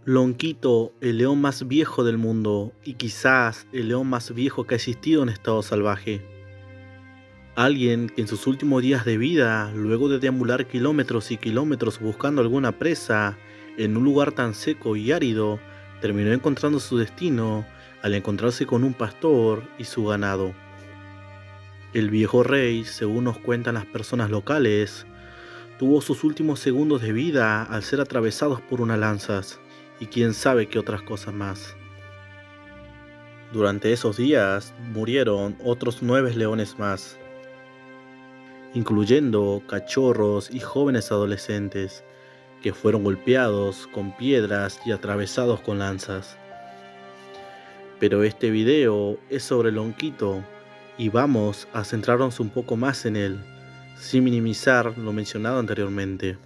Lonquito, el león más viejo del mundo y quizás el león más viejo que ha existido en estado salvaje. Alguien que en sus últimos días de vida, luego de deambular kilómetros y kilómetros buscando alguna presa en un lugar tan seco y árido, terminó encontrando su destino al encontrarse con un pastor y su ganado. El viejo rey, según nos cuentan las personas locales, tuvo sus últimos segundos de vida al ser atravesados por unas lanzas y quién sabe qué otras cosas más. Durante esos días murieron otros 9 leones más, incluyendo cachorros y jóvenes adolescentes que fueron golpeados con piedras y atravesados con lanzas. Pero este video es sobre Lonquito y vamos a centrarnos un poco más en él, sin minimizar lo mencionado anteriormente.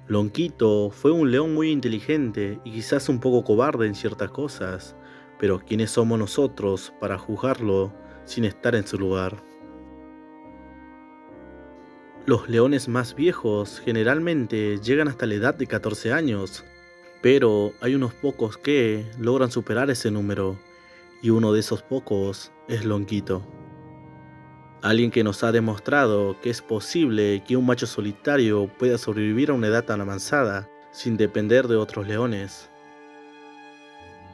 Lonquito fue un león muy inteligente y quizás un poco cobarde en ciertas cosas, pero ¿quiénes somos nosotros para juzgarlo sin estar en su lugar? Los leones más viejos generalmente llegan hasta la edad de 14 años, pero hay unos pocos que logran superar ese número, y uno de esos pocos es Lonquito. Alguien que nos ha demostrado que es posible que un macho solitario pueda sobrevivir a una edad tan avanzada sin depender de otros leones.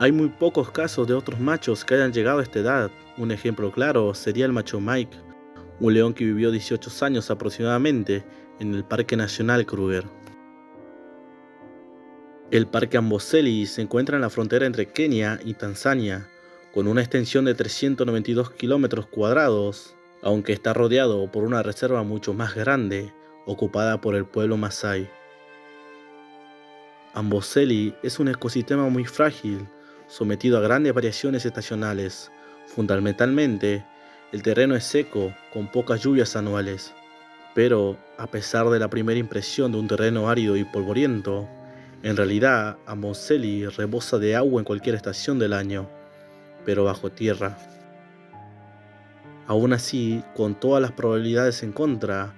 Hay muy pocos casos de otros machos que hayan llegado a esta edad. Un ejemplo claro sería el macho Mike, un león que vivió 18 años aproximadamente en el Parque Nacional Kruger. El Parque Amboseli se encuentra en la frontera entre Kenia y Tanzania, con una extensión de 392 kilómetros cuadrados, aunque está rodeado por una reserva mucho más grande, ocupada por el pueblo Masái. Amboseli es un ecosistema muy frágil, sometido a grandes variaciones estacionales. Fundamentalmente, el terreno es seco, con pocas lluvias anuales. Pero, a pesar de la primera impresión de un terreno árido y polvoriento, en realidad Amboseli rebosa de agua en cualquier estación del año, pero bajo tierra. Aún así, con todas las probabilidades en contra,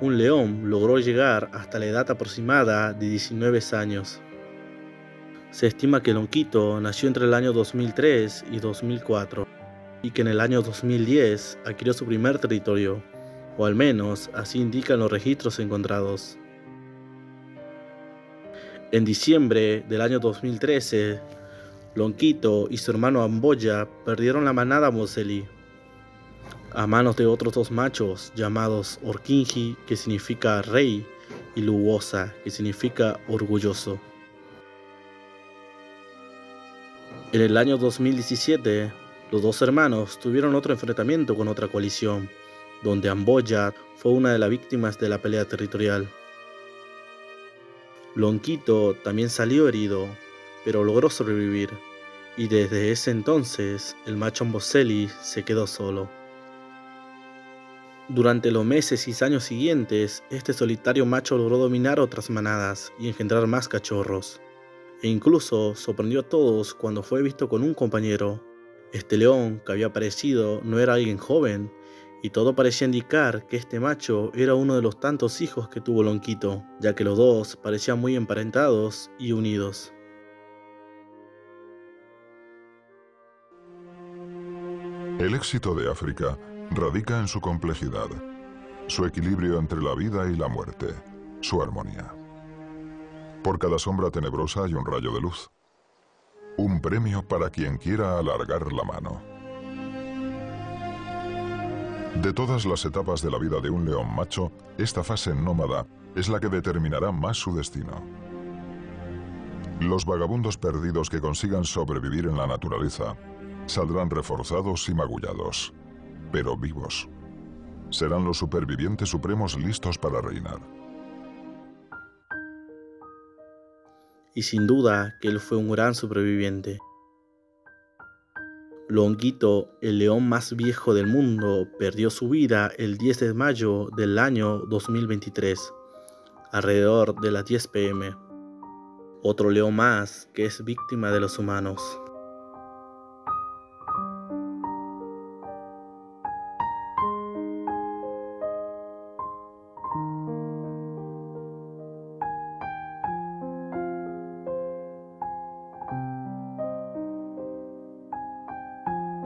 un león logró llegar hasta la edad aproximada de 19 años. Se estima que Lonquito nació entre el año 2003 y 2004 y que en el año 2010 adquirió su primer territorio, o al menos así indican los registros encontrados. En diciembre del año 2013, Lonquito y su hermano Amboya perdieron la manada Amboseli a manos de otros 2 machos llamados Orkinji, que significa rey, y Luwosa, que significa orgulloso. En el año 2017, los 2 hermanos tuvieron otro enfrentamiento con otra coalición, donde Amboya fue una de las víctimas de la pelea territorial. Lonquito también salió herido, pero logró sobrevivir, y desde ese entonces el macho Amboseli se quedó solo. Durante los meses y años siguientes, este solitario macho logró dominar otras manadas y engendrar más cachorros, e incluso sorprendió a todos cuando fue visto con un compañero. Este león que había aparecido no era alguien joven, y todo parecía indicar que este macho era uno de los tantos hijos que tuvo Lonquito, ya que los dos parecían muy emparentados y unidos. El éxito de África radica en su complejidad, su equilibrio entre la vida y la muerte, su armonía. Por cada sombra tenebrosa hay un rayo de luz. Un premio para quien quiera alargar la mano. De todas las etapas de la vida de un león macho, esta fase nómada es la que determinará más su destino. Los vagabundos perdidos que consigan sobrevivir en la naturaleza saldrán reforzados y magullados, pero vivos. Serán los supervivientes supremos listos para reinar. Y sin duda que él fue un gran superviviente. Lonquito, el león más viejo del mundo, perdió su vida el 10 de mayo del año 2023, alrededor de las 10 p.m. Otro león más que es víctima de los humanos.